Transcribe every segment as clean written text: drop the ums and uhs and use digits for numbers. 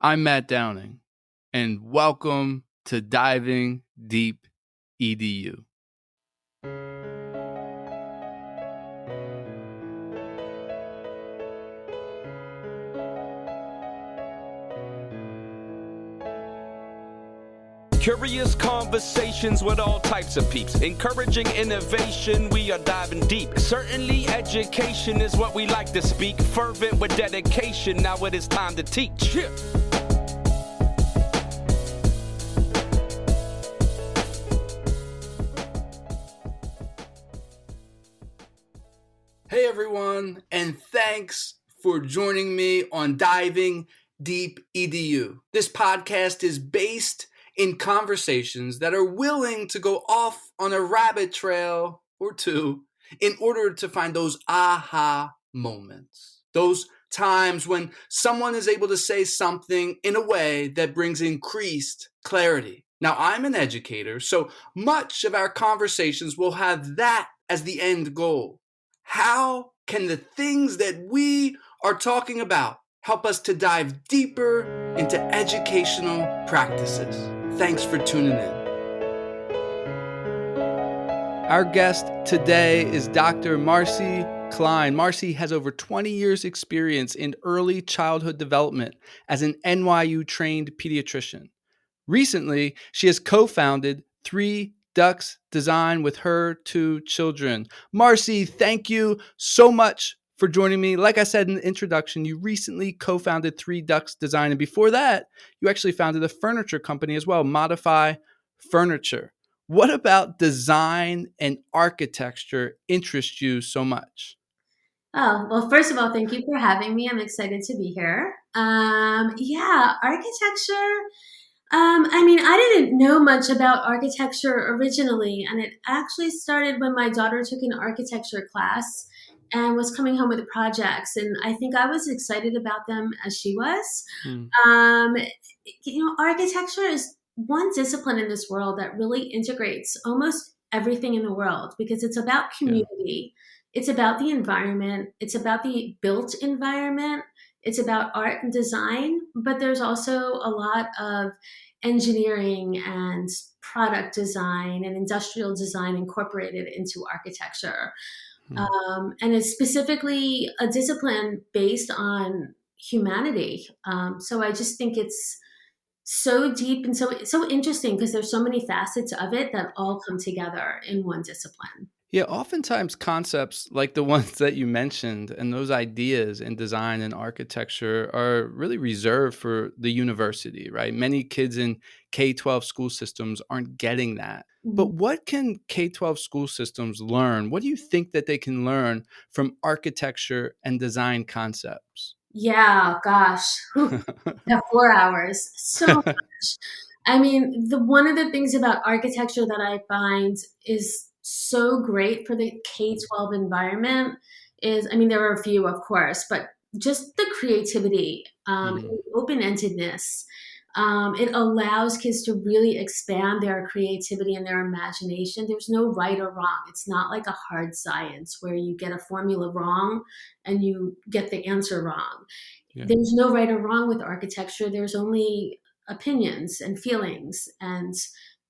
I'm Matt Downing, and welcome to Diving Deep EDU. Curious conversations with all types of peeps. Encouraging innovation, we are diving deep. Certainly education is what we like to speak. Fervent with dedication, now it is time to teach. Yeah. Hey everyone, and thanks for joining me on Diving Deep EDU. This podcast is based in conversations that are willing to go off on a rabbit trail or two in order to find those aha moments. Those times when someone is able to say something in a way that brings increased clarity. Now, I'm an educator, so much of our conversations will have that as the end goal. How can the things that we are talking about help us to dive deeper into educational practices? Thanks for tuning in. Our guest today is Dr. Marci Klein. Marci has over 20 years experience in early childhood development as an NYU-trained pediatrician. Recently, she has co-founded 3 Ducks Design with her 2 children. Marci, thank you so much for joining me. Like I said in the introduction, you recently co-founded 3 Ducks Design, and before that, you actually founded a furniture company as well, Modify Furniture. What about design and architecture interests you so much? Oh, well, first of all, thank you for having me. I'm excited to be here. Architecture. I didn't know much about architecture originally, and it actually started when my daughter took an architecture class and was coming home with projects, and I think I was excited about them as she was. Um, Architecture is one discipline in this world that really integrates almost everything in the world because it's about community. It's about the environment. It's about the built environment. It's about art and design, but there's also a lot of engineering and product design and industrial design incorporated into architecture. And it's specifically a discipline based on humanity. So I just think it's so deep and so interesting because there's so many facets of it that all come together in one discipline. Yeah, oftentimes concepts like the ones that you mentioned and those ideas in design and architecture are really reserved for the university, right? Many kids in K-12 school systems aren't getting that. But what can K-12 school systems learn? What do you think that they can learn from architecture and design concepts? Yeah, gosh. Yeah, 4 hours. So much. One of the things about architecture that I find is so great for the K-12 environment is, there are a few, of course, but just the creativity, and open-endedness. It allows kids to really expand their creativity and their imagination. There's no right or wrong. It's not like a hard science where you get a formula wrong and you get the answer wrong. Yeah. There's no right or wrong with architecture. There's only opinions and feelings. And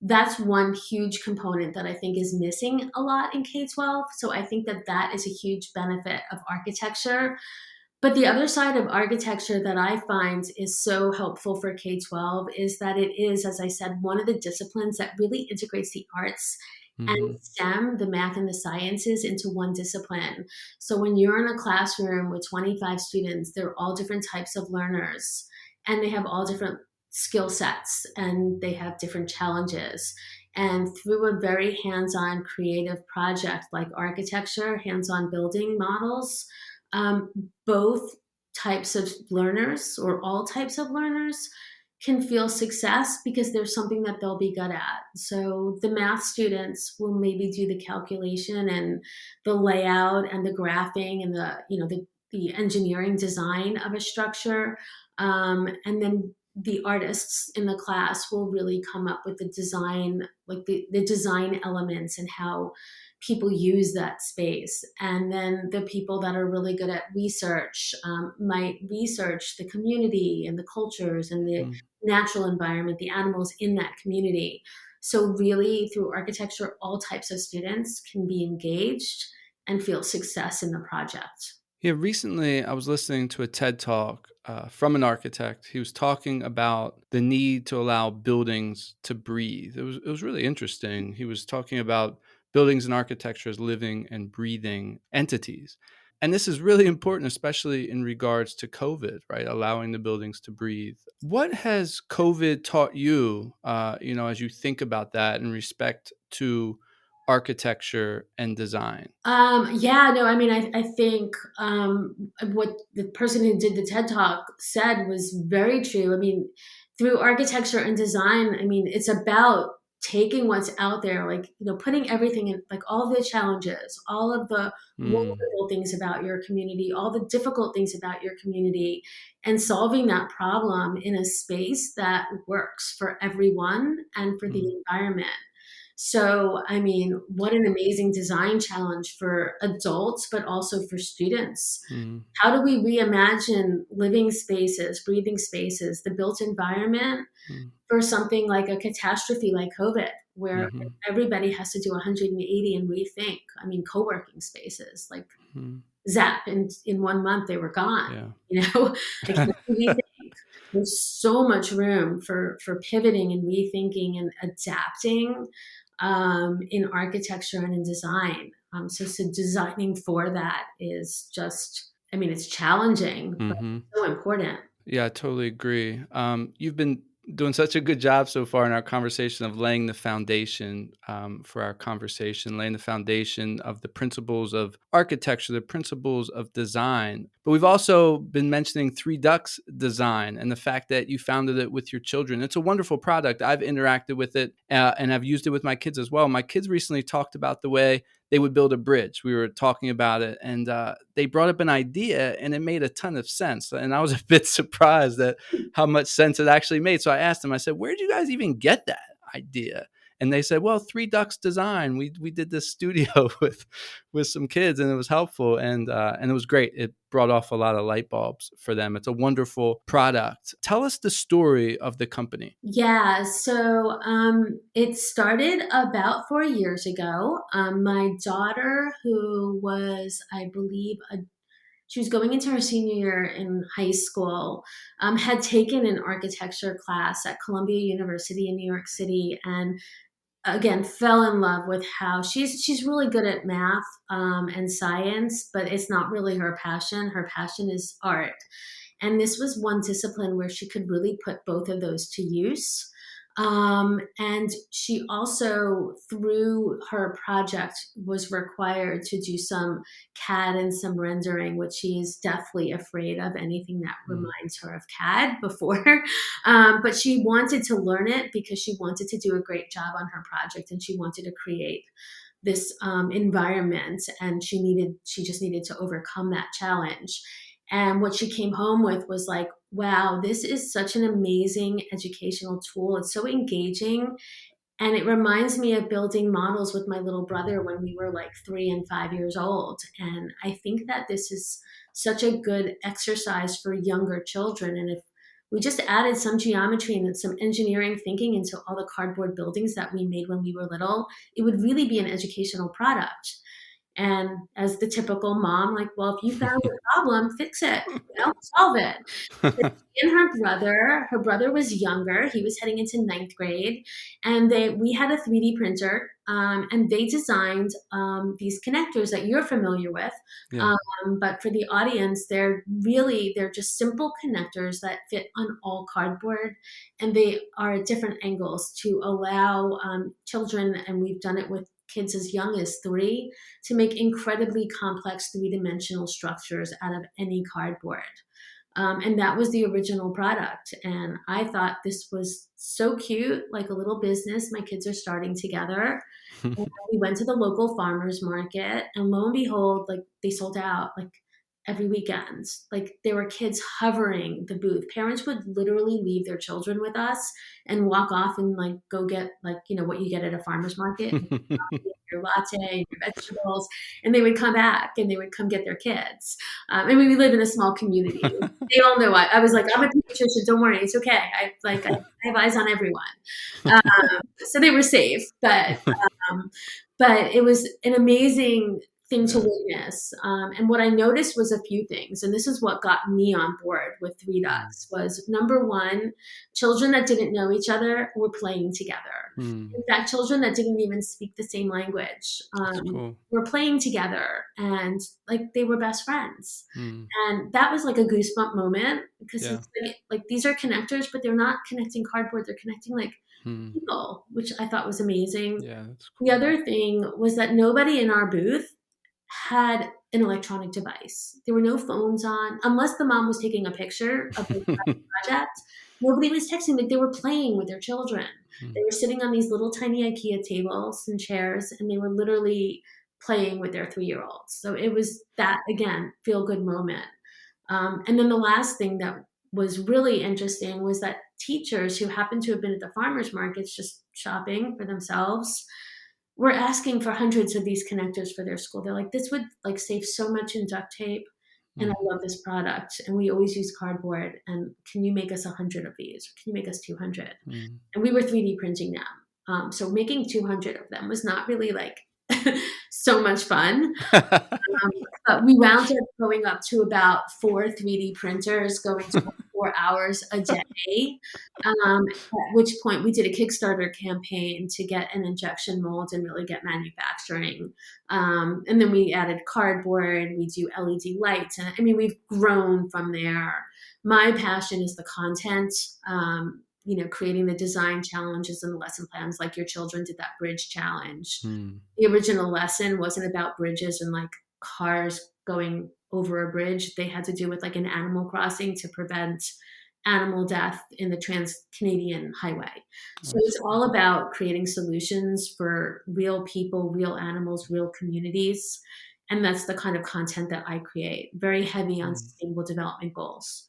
that's one huge component that I think is missing a lot in K-12. So I think that that is a huge benefit of architecture. But the other side of architecture that I find is so helpful for K-12 is that it is, as I said, one of the disciplines that really integrates the arts and STEM, the math and the sciences, into one discipline. So when you're in a classroom with 25 students, they're all different types of learners, and they have all different skill sets, and they have different challenges. And through a very hands-on creative project like architecture, hands-on building models, both types of learners or all types of learners can feel success because there's something that they'll be good at. So the math students will maybe do the calculation and the layout and the graphing and the engineering design of a structure. And then the artists in the class will really come up with the design, like the design elements and how people use that space. And then the people that are really good at research might research the community and the cultures and the Mm. natural environment, the animals in that community. So really, through architecture, all types of students can be engaged and feel success in the project. Yeah, recently I was listening to a TED talk from an architect. He was talking about the need to allow buildings to breathe. It was really interesting. He was talking about buildings and architecture as living and breathing entities. And this is really important, especially in regards to COVID, right? Allowing the buildings to breathe. What has COVID taught you, as you think about that in respect to architecture and design? Yeah, no, I mean, I think what the person who did the TED Talk said was very true. I mean, through architecture and design, I mean, it's about taking what's out there, like, putting everything in, like all the challenges, all of the Mm, wonderful things about your community, all the difficult things about your community, and solving that problem in a space that works for everyone and for the mm, environment. So, I mean, what an amazing design challenge for adults, but also for students. mm, How do we reimagine living spaces, breathing spaces, the built environment mm, for something like a catastrophe like COVID, where mhm, everybody has to do 180 and rethink? I mean, co-working spaces, like mm. zap, and in 1 month they were gone. Yeah. Like how do we rethink? There's so much room for pivoting and rethinking and adapting in architecture and in design. So designing for that is just, I mean, it's challenging, but Mhm. so important. Yeah, I totally agree. You've been doing such a good job so far in our conversation of laying the foundation for our conversation, laying the foundation of the principles of architecture, the principles of design. But we've also been mentioning Three Ducks design and the fact that you founded it with your children. It's a wonderful product. I've interacted with it and I've used it with my kids as well. My kids recently talked about the way they would build a bridge. We were talking about it, and they brought up an idea, and it made a ton of sense. And I was a bit surprised at how much sense it actually made. So I asked them, I said, "Where did you guys even get that idea?" And they said, "Well, Three Ducks Design. We did this studio with some kids, and it was helpful, and it was great. It brought off a lot of light bulbs for them. It's a wonderful product." Tell us the story of the company. Yeah, so it started about 4 years ago. My daughter, who was, I believe, she was going into her senior year in high school, had taken an architecture class at Columbia University in New York City, and again fell in love with how she's really good at math and science, but it's not really her passion. Her passion is art, and this was one discipline where she could really put both of those to use. And she also, through her project, was required to do some CAD and some rendering, which she is deathly afraid of anything that Mm, reminds her of CAD before. But she wanted to learn it because she wanted to do a great job on her project, and she wanted to create this environment, and she just needed to overcome that challenge. And what she came home with was like, wow, this is such an amazing educational tool. It's so engaging, and it reminds me of building models with my little brother when we were like 3 and 5 years old. And I think that this is such a good exercise for younger children. And if we just added some geometry and some engineering thinking into all the cardboard buildings that we made when we were little, it would really be an educational product. And as the typical mom, like, well, if you found a problem, fix it, solve it. But she and her brother was younger. He was heading into ninth grade, and we had a 3D printer, and they designed these connectors that you're familiar with. yeah. But for the audience, they're just simple connectors that fit on all cardboard, and they are at different angles to allow children, and we've done it with kids as young as 3, to make incredibly complex three-dimensional structures out of any cardboard. And that was the original product. And I thought this was so cute, like a little business. My kids are starting together. And we went to the local farmers market, and lo and behold, like they sold out. Like every weekend. Like there were kids hovering the booth. Parents would literally leave their children with us and walk off and like go get like, what you get at a farmer's market, your latte, your vegetables, and they would come back and they would come get their kids. And we live in a small community. They all know I was like, I'm a pediatrician. Don't worry, it's okay. I have eyes on everyone. So they were safe, but it was an amazing thing to witness. And what I noticed was a few things, and this is what got me on board with Three Ducks, was number one, children that didn't know each other were playing together. In fact, children that didn't even speak the same language were playing together, and like they were best friends. And that was like a goosebump moment, because it's like these are connectors, but they're not connecting cardboard, they're connecting like people, which I thought was amazing. Yeah, that's cool. The other thing was that nobody in our booth had an electronic device. There were no phones on, unless the mom was taking a picture of the project. Nobody was texting. Like they were playing with their children. They were sitting on these little tiny IKEA tables and chairs, and they were literally playing with their 3-year-olds. So it was that, again, feel-good moment. And then the last thing that was really interesting was that teachers who happened to have been at the farmers markets just shopping for themselves were asking for hundreds of these connectors for their school. They're like, this would like save so much in duct tape, and I love this product, and we always use cardboard, and can you make us 100 of these? Or can you make us 200? And we were 3D printing them. So making 200 of them was not really like so much fun. But we wound up going up to about 4 3D printers going 24 hours a day, at which point we did a Kickstarter campaign to get an injection mold and really get manufacturing. And then we added cardboard, we do LED lights. And I mean, we've grown from there. My passion is the content, creating the design challenges and the lesson plans, like your children did that bridge challenge. The original lesson wasn't about bridges and like cars going over a bridge. They had to do with like an animal crossing to prevent animal death in the Trans-Canadian Highway. So it's all about creating solutions for real people, real animals, real communities. And that's the kind of content that I create, very heavy on sustainable development goals.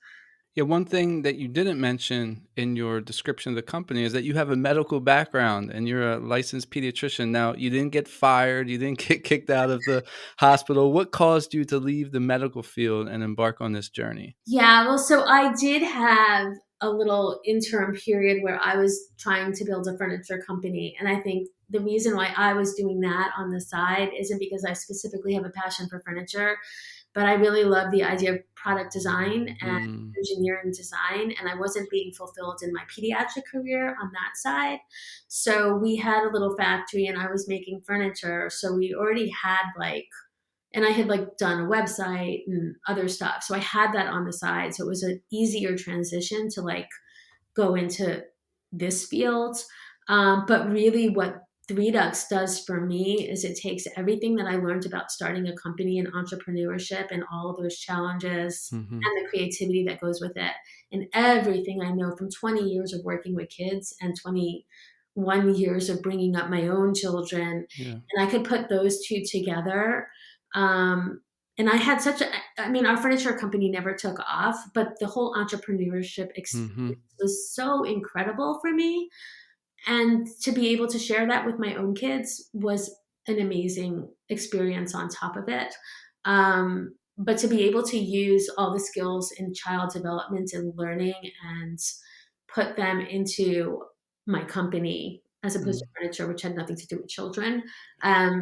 Yeah, one thing that you didn't mention in your description of the company is that you have a medical background and you're a licensed pediatrician. Now, you didn't get fired, you didn't get kicked out of the hospital. What caused you to leave the medical field and embark on this journey? Yeah, well, so I did have a little interim period where I was trying to build a furniture company. And I think the reason why I was doing that on the side isn't because I specifically have a passion for furniture, but I really love the idea of product design and engineering design. And I wasn't being fulfilled in my pediatric career on that side. So we had a little factory and I was making furniture. So we already had and I had done a website and other stuff. So I had that on the side. So it was an easier transition to go into this field. But really what Three Ducks does for me is it takes everything that I learned about starting a company and entrepreneurship and all of those challenges and the creativity that goes with it, and everything I know from 20 years of working with kids and 21 years of bringing up my own children. Yeah. And I could put those two together. And I had our furniture company never took off, but the whole entrepreneurship experience was so incredible for me. And to be able to share that with my own kids was an amazing experience on top of it. But to be able to use all the skills in child development and learning and put them into my company as opposed to furniture, which had nothing to do with children,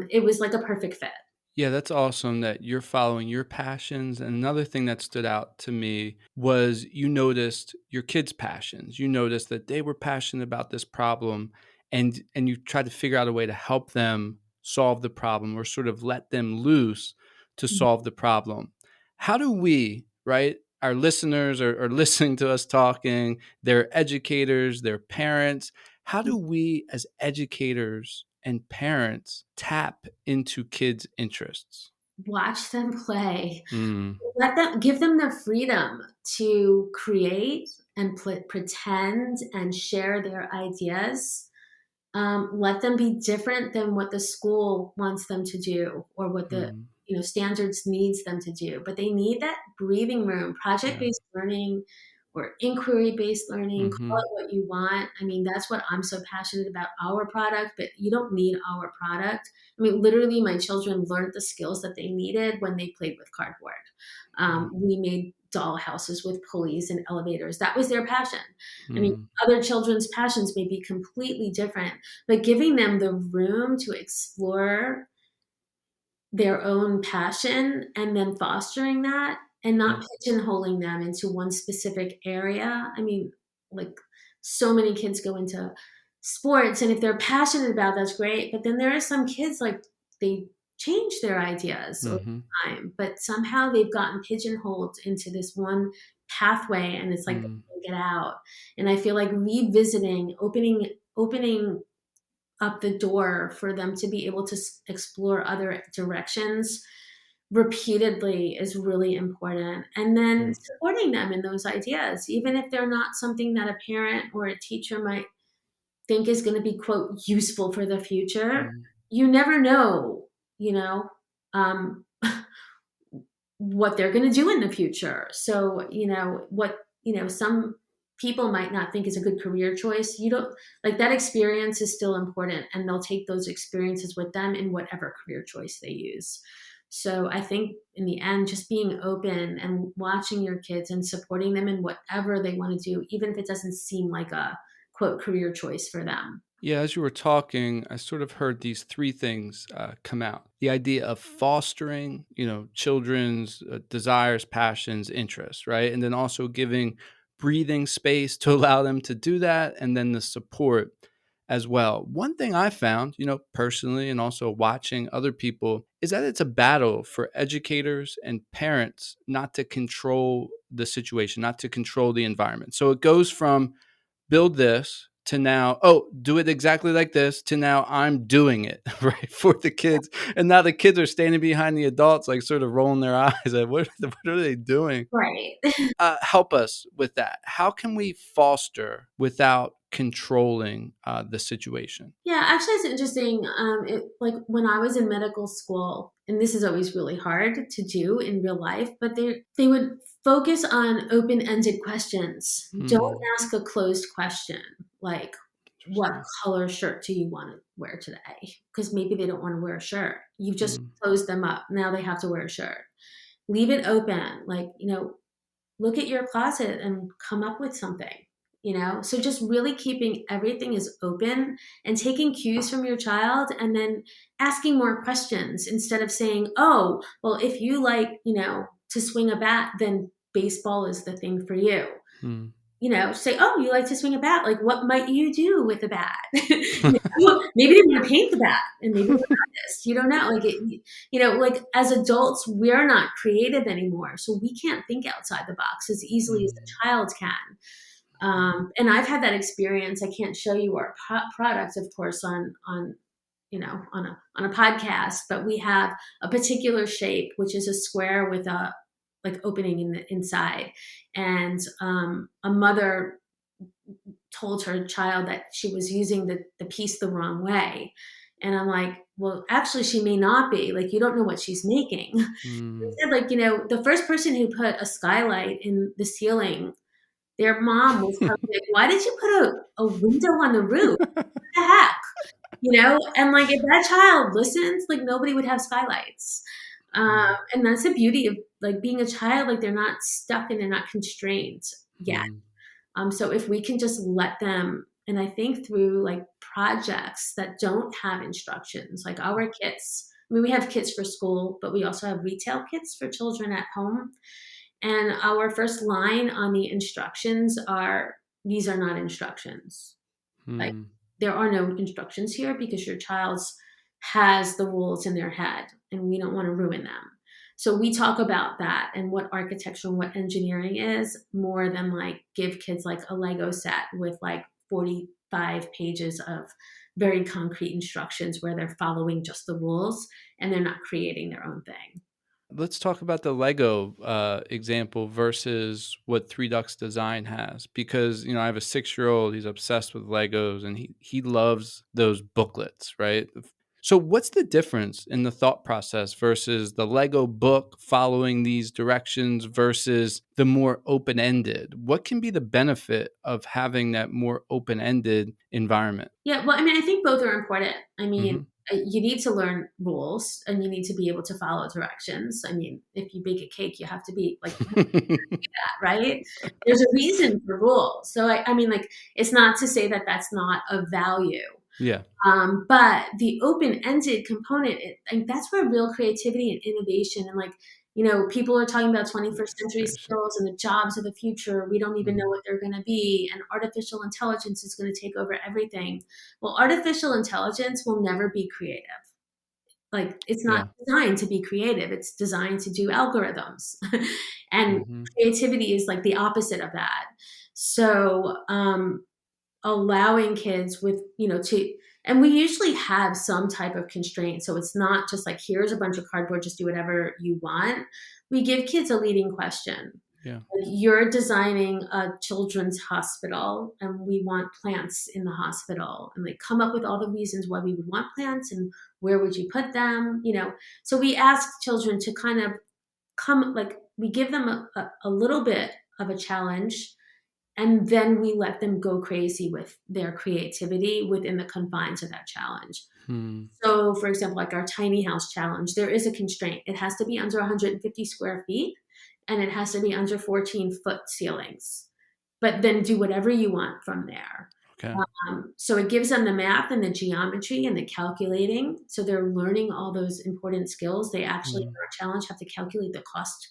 it was like a perfect fit. Yeah, that's awesome that you're following your passions. And another thing that stood out to me was you noticed your kids' passions. You noticed that they were passionate about this problem, and you tried to figure out a way to help them solve the problem or sort of let them loose to solve the problem. How do we, right? Our listeners are listening to us talking, they're educators, they're parents. How do we as educators and parents tap into kids' interests? Watch them play. Give them the freedom to create and pretend and share their ideas. Let them be different than what the school wants them to do or what the standards needs them to do, but they need that breathing room, Yeah. project-based learning or inquiry-based learning, call Mm-hmm. it what you want. I mean, that's what I'm so passionate about our product, but you don't need our product. I mean, literally, my children learned the skills that they needed when they played with cardboard. We made doll houses with pulleys and elevators. That was their passion. I mean, Mm-hmm. other children's passions may be completely different, but giving them the room to explore their own passion and then fostering that and Yeah. not pigeonholing them into one specific area. I mean, like so many kids go into sports, and if they're passionate about that's great, but then there are some kids like they change their ideas over Mm-hmm. time, but somehow they've gotten pigeonholed into this one pathway, and it's like they Mm-hmm. can't get out. And I feel like revisiting, opening up the door for them to be able to explore other directions repeatedly is really important. And then Yeah. supporting them in those ideas, even if they're not something that a parent or a teacher might think is going to be, quote, useful for the future. Mm-hmm. You never know, you know, um, what they're going to do in the future. So, some people might not think is a good career choice. You don't like that experience is still important, and they'll take those experiences with them in whatever career choice they use. So I think in the end, just being open and watching your kids and supporting them in whatever they want to do, even if it doesn't seem like a quote career choice for them. Yeah, as you were talking, I sort of heard these three things come out. The idea of fostering, children's desires, passions, interests, right? And then also giving breathing space to allow them to do that, and then the support as well. One thing I found, personally, and also watching other people, is that it's a battle for educators and parents not to control the situation, not to control the environment. So it goes from build this to now, oh, do it exactly like this, to now I'm doing it right for the kids. And now the kids are standing behind the adults, like sort of rolling their eyes at what are they doing? Right. Help us with that. How can we foster without controlling the situation? Yeah, actually, it's interesting. Like when I was in medical school, and this is always really hard to do in real life, but they would focus on open-ended questions. Don't Hmm. ask a closed question like, "What Interesting. color shirt do you want to wear today?" Because maybe they don't want to wear a shirt. You've just Hmm. closed them up. Now they have to wear a shirt. Leave it open. Like, look at your closet and come up with something. So just really keeping everything as open and taking cues from your child, and then asking more questions instead of saying, oh, well, if you like to swing a bat, then baseball is the thing for you. Hmm. Say, oh, you like to swing a bat, like what might you do with a bat? Maybe they want to paint the bat, and maybe they're artists. You don't know. Like as adults, we're not creative anymore, so we can't think outside the box as easily as Hmm. a child can. And I've had that experience. I can't show you our product, of course, on a podcast, but we have a particular shape, which is a square with a like opening in the inside. And a mother told her child that she was using the piece the wrong way. And I'm like, well, actually, she may not be. Like, you don't know what she's making. They Hmm. said, like, the first person who put a skylight in the ceiling, their mom was probably like, why did you put a window on the roof? What the heck? And like if that child listens, like nobody would have skylights. And that's the beauty of like being a child, like they're not stuck and they're not constrained yet. Hmm. So if we can just let them, and I think through like projects that don't have instructions, like our kits, I mean, we have kits for school, but we also have retail kits for children at home. And our first line on the instructions are, these are not instructions. Like Hmm. there are no instructions here because your child has the rules in their head and we don't want to ruin them. So we talk about that and what architecture and what engineering is, more than like give kids like a Lego set with like 45 pages of very concrete instructions where they're following just the rules and they're not creating their own thing. Let's talk about the Lego example versus what Three Ducks Design has, because I have a 6-year-old. He's obsessed with Legos, and he loves those booklets, right? So what's the difference in the thought process versus the Lego book following these directions versus the more open-ended? What can be the benefit of having that more open-ended environment? Yeah, well, I mean, I think both are important. I mean, Mhm. you need to learn rules and you need to be able to follow directions. I mean, if you bake a cake, you have to be like, that, right? There's a reason for rules. So, I mean, like, it's not to say that that's not of value. Yeah. But the open-ended component, and that's where real creativity and innovation and like, people are talking about 21st century Innovation. skills and the jobs of the future. We don't even know Mhm. what they're going to be, and artificial intelligence is going to take over everything. Well, artificial intelligence will never be creative. Like, it's not Yeah. designed to be creative. It's designed to do algorithms. And Mhm. creativity is like the opposite of that. So, allowing kids with, and we usually have some type of constraint. So it's not just like, here's a bunch of cardboard, just do whatever you want. We give kids a leading question. Yeah. Like, you're designing a children's hospital and we want plants in the hospital, and like come up with all the reasons why we would want plants and where would you put them, So we ask children to kind of we give them a little bit of a challenge, and then we let them go crazy with their creativity within the confines of that challenge. Hmm. So, for example, like our tiny house challenge, there is a constraint. It has to be under 150 square feet and it has to be under 14-foot ceilings. But then do whatever you want from there. Okay. So it gives them the math and the geometry and the calculating. So they're learning all those important skills. They actually, Hmm. in our challenge, have to calculate the cost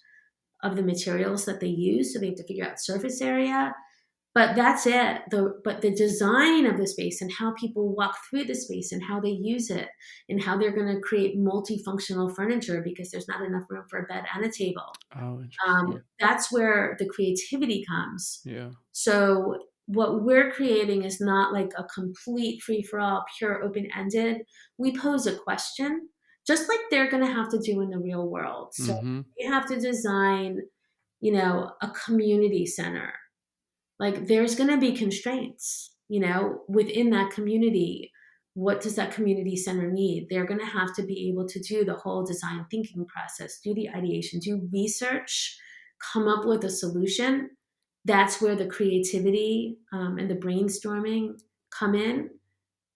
of the materials that they use. So they have to figure out surface area. But that's it. But the design of the space and how people walk through the space and how they use it and how they're going to create multifunctional furniture because there's not enough room for a bed and a table. Oh, interesting. That's where the creativity comes. Yeah. So what we're creating is not like a complete free-for-all, pure open-ended. We pose a question, just like they're going to have to do in the real world. So Mhm. we have to design, a community center. Like, there's going to be constraints, within that community. What does that community center need? They're going to have to be able to do the whole design thinking process, do the ideation, do research, come up with a solution. That's where the creativity and the brainstorming come in.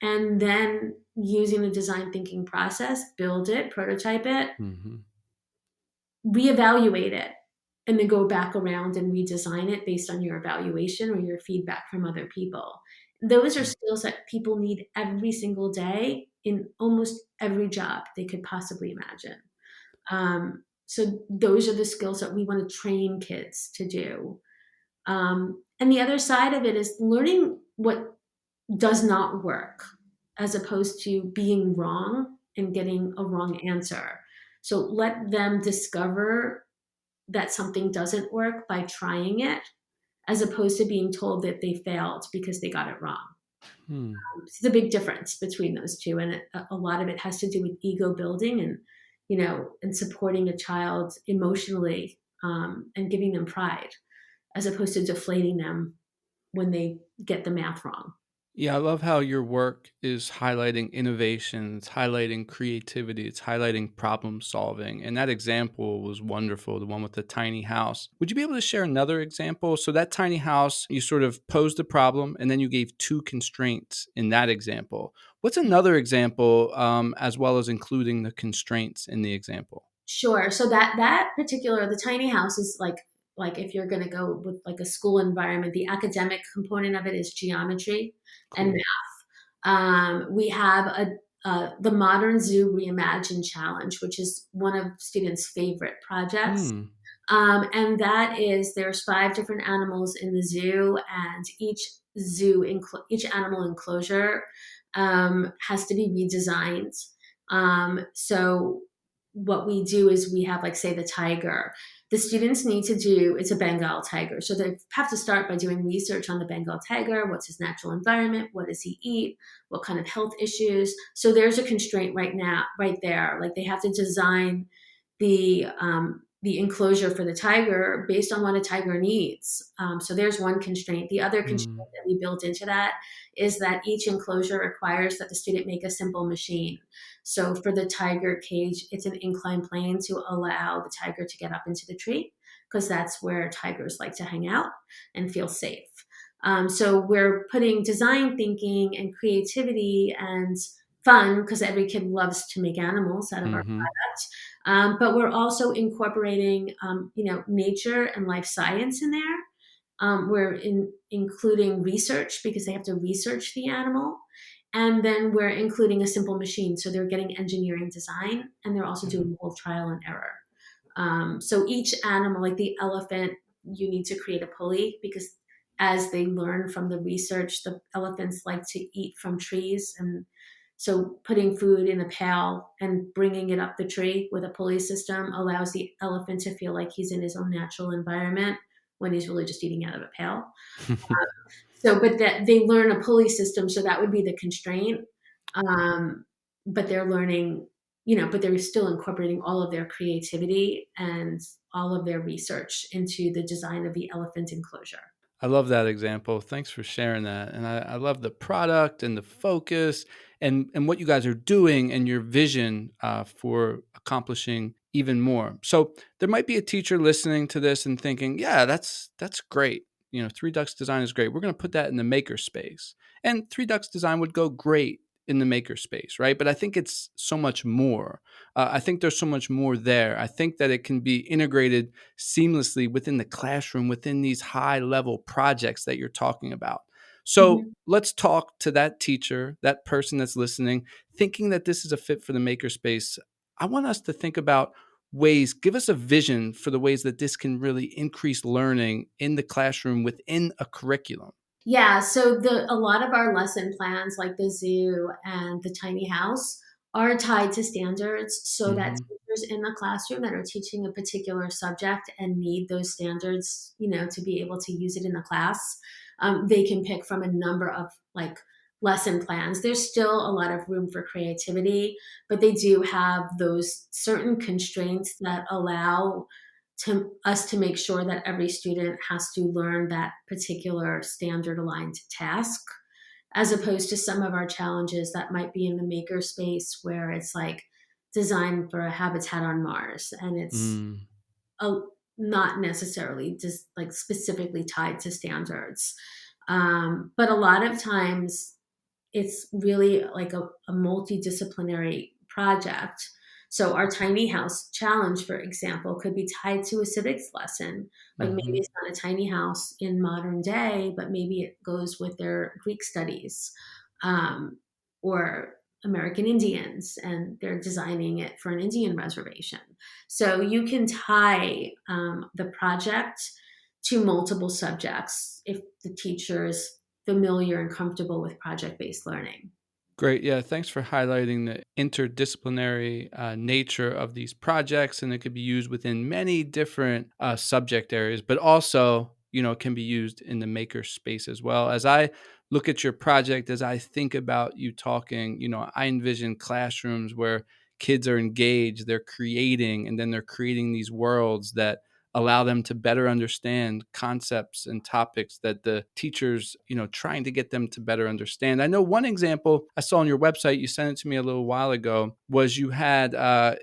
And then using the design thinking process, build it, prototype it, Mhm. reevaluate it, and then go back around and redesign it based on your evaluation or your feedback from other people. Those are Mm. skills that people need every single day in almost every job they could possibly imagine. So those are the skills that we want to train kids to do. And the other side of it is learning what does not work as opposed to being wrong and getting a wrong answer. So let them discover that something doesn't work by trying it, as opposed to being told that they failed because they got it wrong. Hmm. It's a big difference between those two, and a lot of it has to do with ego building and and supporting a child emotionally, and giving them pride, as opposed to deflating them when they get the math wrong. Yeah, I love how your work is highlighting innovation, it's highlighting creativity, it's highlighting problem solving. And that example was wonderful, the one with the tiny house. Would you be able to share another example? So, that tiny house, you sort of posed a problem and then you gave two constraints in that example. What's another example, as well as including the constraints in the example? Sure. So that particular, the tiny house is like if you're going to go with like a school environment, the academic component of it is geometry and Cool. we have the Modern Zoo Reimagined Challenge, which is one of students' favorite projects. Hmm. And that is, there's 5 different animals in the zoo, and each animal enclosure has to be redesigned. So what we do is we have, like, say, the tiger. The students need to do, it's a Bengal tiger. So they have to start by doing research on the Bengal tiger. What's his natural environment? What does he eat? What kind of health issues? So there's a constraint right there. Like, they have to design the the enclosure for the tiger based on what a tiger needs. So there's one constraint. The other Mm. constraint that we built into that is that each enclosure requires that the student make a simple machine. So for the tiger cage, it's an inclined plane to allow the tiger to get up into the tree, because that's where tigers like to hang out and feel safe. So we're putting design thinking and creativity and fun, because every kid loves to make animals out of our Mm-hmm. product. But we're also incorporating, nature and life science in there. We're including research, because they have to research the animal. And then we're including a simple machine. So they're getting engineering design, and they're also doing the whole trial and error. So each animal, like the elephant, you need to create a pulley, because as they learn from the research, the elephants like to eat from trees. And so putting food in a pail and bringing it up the tree with a pulley system allows the elephant to feel like he's in his own natural environment when he's really just eating out of a pail. So, but that they learn a pulley system, so that would be the constraint. But they're learning, but they're still incorporating all of their creativity and all of their research into the design of the elephant enclosure. I love that example. Thanks for sharing that. And I love the product and the focus and what you guys are doing and your vision for accomplishing even more. So there might be a teacher listening to this and thinking, yeah, that's great. Three Ducks design is great. We're going to put that in the maker space. And Three Ducks design would go great in the maker space, right? But I think it's so much more. I think there's so much more there. I think that it can be integrated seamlessly within the classroom, within these high level projects that you're talking about. So Mhm. let's talk to that teacher, that person that's listening, thinking that this is a fit for the makerspace. I want us to think about ways, give us a vision for the ways that this can really increase learning in the classroom within a curriculum. Yeah, so a lot of our lesson plans, like the zoo and the tiny house, are tied to standards, so that Mm-hmm. teachers in the classroom that are teaching a particular subject and need those standards, to be able to use it in the class, they can pick from a number of like lesson plans. There's still a lot of room for creativity, but they do have those certain constraints that allow to us to make sure that every student has to learn that particular standard aligned task, as opposed to some of our challenges that might be in the maker space where it's like designed for a habitat on Mars, and it's Mm. a, not necessarily just like specifically tied to standards. But a lot of times it's really like a multidisciplinary project. So our tiny house challenge, for example, could be tied to a civics lesson. Like maybe Mm-hmm. it's not a tiny house in modern day, but maybe it goes with their Greek studies, or American Indians, and they're designing it for an Indian reservation. So you can tie the project to multiple subjects if the teacher is familiar and comfortable with project-based learning. Great. Yeah. Thanks for highlighting the interdisciplinary nature of these projects. And it could be used within many different subject areas, but also, it can be used in the maker space as well. As I look at your project, as I think about you talking, I envision classrooms where kids are engaged, they're creating, and then they're creating these worlds that allow them to better understand concepts and topics that the teachers, trying to get them to better understand. I know one example I saw on your website, you sent it to me a little while ago, was you had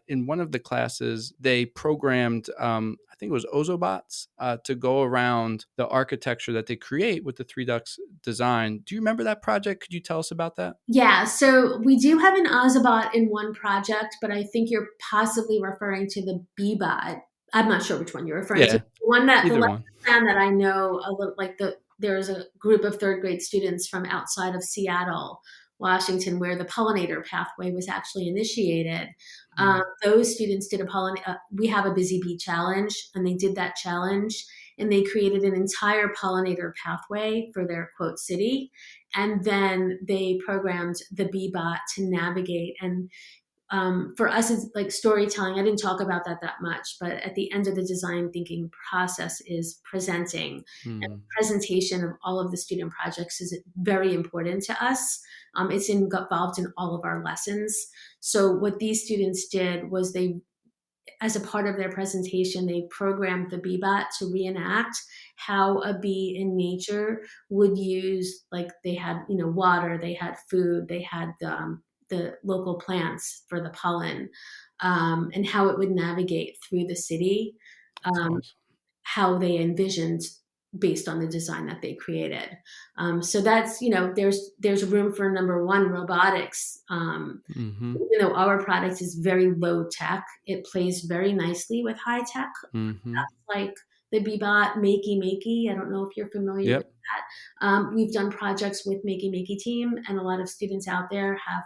in one of the classes, they programmed, I think it was Ozobots, to go around the architecture that they create with the Three Ducks design. Do you remember that project? Could you tell us about that? Yeah, so we do have an Ozobot in one project, but I think you're possibly referring to the Bebot. I'm not sure which one you're referring to. Yeah, The either lesson one. plan that I know a little, like there's a group of third grade students from outside of Seattle, Washington, where the pollinator pathway was actually initiated. Those students did we have a busy bee challenge, and they did that challenge, and they created an entire pollinator pathway for their quote city. And then they programmed the Bebot to navigate. And for us, it's like storytelling. I didn't talk about that much, but at the end of the design thinking process is presenting. And Mm. presentation of all of the student projects is very important to us. It's involved in all of our lessons. So what these students did was they as a part of their presentation, they programmed the Beebot to reenact how a bee in nature would use, like they had, water, they had food, they had the local plants for the pollen, and how it would navigate through the city, That's um, awesome. how they envisioned based on the design that they created. So that's, there's room for number one, robotics. Mm-hmm. Even though our product is very low tech, it plays very nicely with high tech Mm-hmm. like the Bebot, Makey Makey. I don't know if you're familiar with Yep. that. We've done projects with Makey Makey team, and a lot of students out there have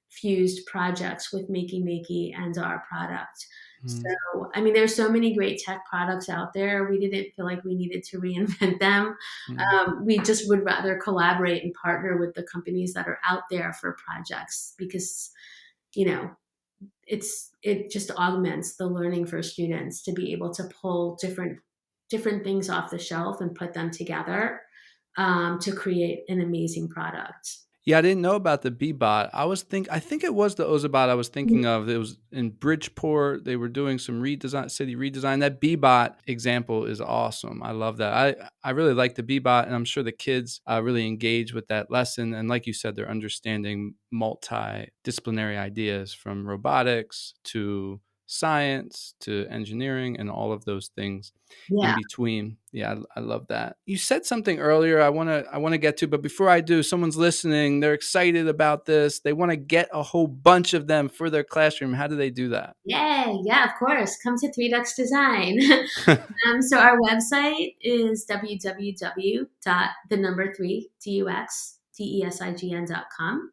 fused projects with Makey Makey and our product. Mm-hmm. So, I mean, there's so many great tech products out there. We didn't feel like we needed to reinvent them. We just would rather collaborate and partner with the companies that are out there for projects because, you know, it just augments the learning for students to be able to pull different things off the shelf and put them together, to create an amazing product. Yeah, I didn't know about the Bebot. I think it was the Ozobot I was thinking of. It was in Bridgeport. They were doing some city redesign. That Bebot example is awesome. I love that. I really like the Bebot, and I'm sure the kids really engage with that lesson. And like you said, they're understanding multidisciplinary ideas from robotics to science to engineering and all of those things in Yeah. between. Yeah, I love that. You said something earlier I want to get to, but before I do, someone's listening, they're excited about this. They want to get a whole bunch of them for their classroom. How do they do that? Yay. Yeah, of course. Come to Three Ducks Design. So our website is www.3duxdesign.com.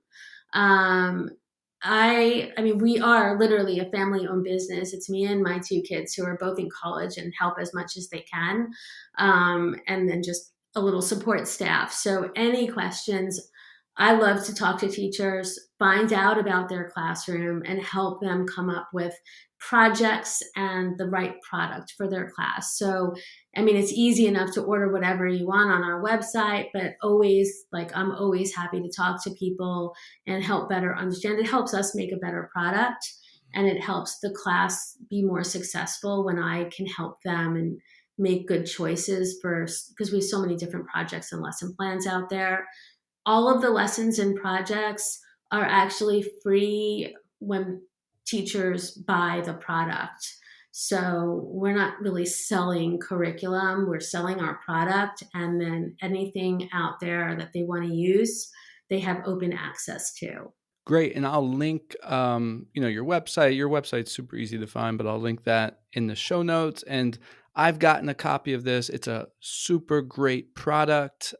I mean, we are literally a family-owned business. It's me and my two kids who are both in college and help as much as they can, and then just a little support staff. So any questions, I love to talk to teachers, find out about their classroom, and help them come up with projects and the right product for their class. So, I mean, it's easy enough to order whatever you want on our website, but I'm always happy to talk to people and help better understand. It helps us make a better product, and it helps the class be more successful when I can help them and make good choices because we have so many different projects and lesson plans out there. All of the lessons and projects are actually free when teachers buy the product. So we're not really selling curriculum, we're selling our product, and then anything out there that they want to use, they have open access to. Great. And I'll link, your website. Your website's super easy to find, but I'll link that in the show notes. And I've gotten a copy of this. It's a super great product.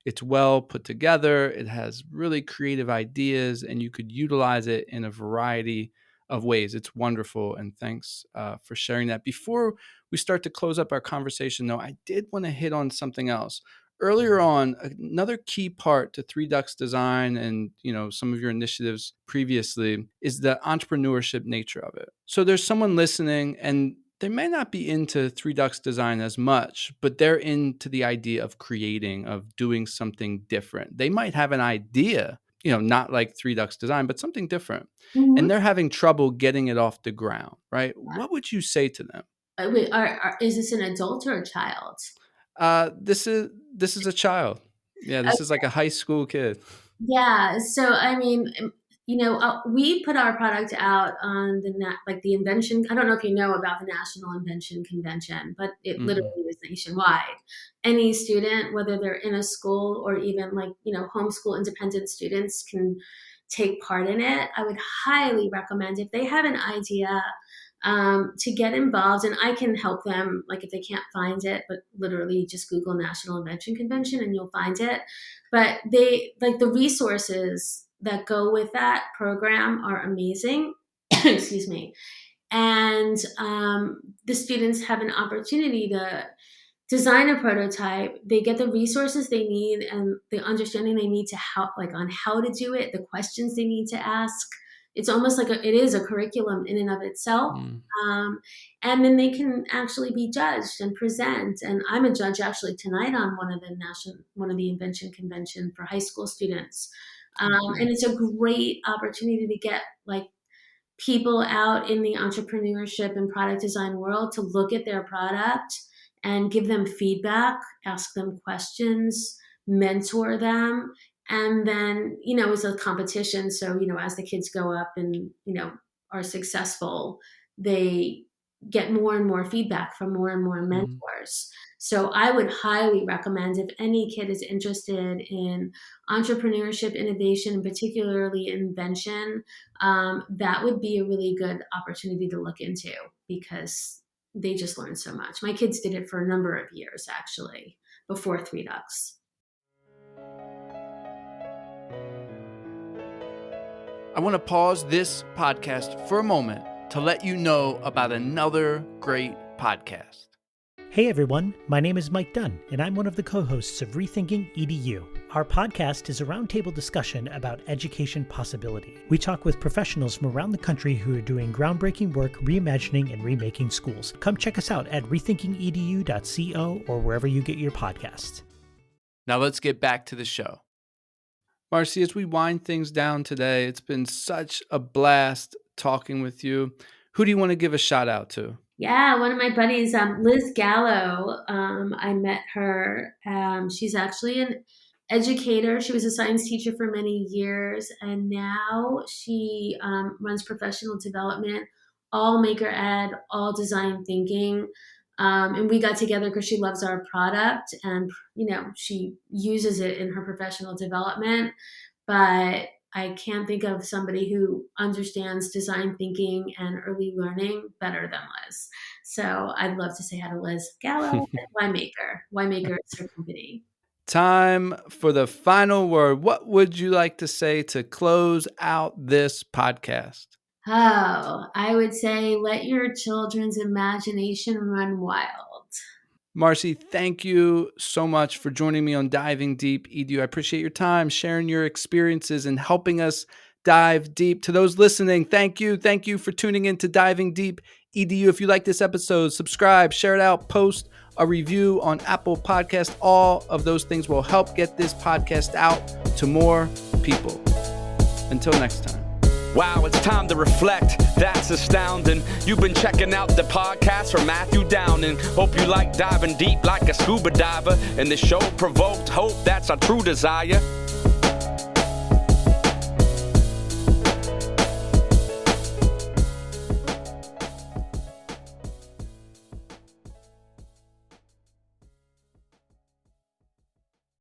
It's well put together. It has really creative ideas, and you could utilize it in a variety of ways. It's wonderful. And thanks for sharing that. Before we start to close up our conversation, though, I did want to hit on something else. Earlier on, another key part to Three Ducks Design and some of your initiatives previously is the entrepreneurship nature of it. So there's someone listening and they may not be into Three Ducks Design as much, but they're into the idea of creating, of doing something different. They might have an idea, not like Three Ducks Design, but something different. Mm-hmm. And they're having trouble getting it off the ground, right? What would you say to them? Wait, is this an adult or a child? This is a child. Yeah, this is like a high school kid. Yeah. So, I mean, we put our product out on the invention. I don't know if you know about the National Invention Convention, but it literally is nationwide. Any student, whether they're in a school or even homeschool independent students, can take part in it. I would highly recommend if they have an idea, to get involved, and I can help them, if they can't find it, but literally just Google National Invention Convention and you'll find it. But the resources that go with that program are amazing. Excuse me. And the students have an opportunity to design a prototype. They get the resources they need and the understanding they need to on how to do it, the questions they need to ask. It's almost like it is a curriculum in and of itself. And then they can actually be judged and present. And I'm a judge actually tonight on one of the invention convention for high school students. And it's a great opportunity to get people out in the entrepreneurship and product design world to look at their product and give them feedback, ask them questions, mentor them. And then, it's a competition. So, as the kids go up and, are successful, they get more and more feedback from more and more mentors. So I would highly recommend, if any kid is interested in entrepreneurship, innovation, and particularly invention, that would be a really good opportunity to look into, because they just learn so much. My kids did it for a number of years, actually, before Three Ducks. I want to pause this podcast for a moment to let you know about another great podcast. Hey everyone, my name is Mike Dunn, and I'm one of the co-hosts of Rethinking EDU. Our podcast is a roundtable discussion about education possibility. We talk with professionals from around the country who are doing groundbreaking work reimagining and remaking schools. Come check us out at rethinkingedu.co or wherever you get your podcasts. Now let's get back to the show. Marci, as we wind things down today, it's been such a blast talking with you. Who do you want to give a shout out to? Yeah, one of my buddies, Liz Gallo. I met her. She's actually an educator. She was a science teacher for many years, and now she runs professional development, all maker ed, all design thinking. And we got together because she loves our product, and she uses it in her professional development. But I can't think of somebody who understands design thinking and early learning better than Liz. So I'd love to say hi to Liz Gallo at Y-Maker. Y-Maker is her company. Time for the final word. What would you like to say to close out this podcast? Oh, I would say let your children's imagination run wild. Marci, thank you so much for joining me on Diving Deep EDU. I appreciate your time, sharing your experiences, and helping us dive deep. To those listening, thank you. Thank you for tuning in to Diving Deep EDU. If you like this episode, subscribe, share it out, post a review on Apple Podcast. All of those things will help get this podcast out to more people. Until next time. Wow, it's time to reflect. That's astounding. You've been checking out the podcast from Matthew Downing. Hope you like diving deep like a scuba diver. And the show provoked hope, that's our true desire.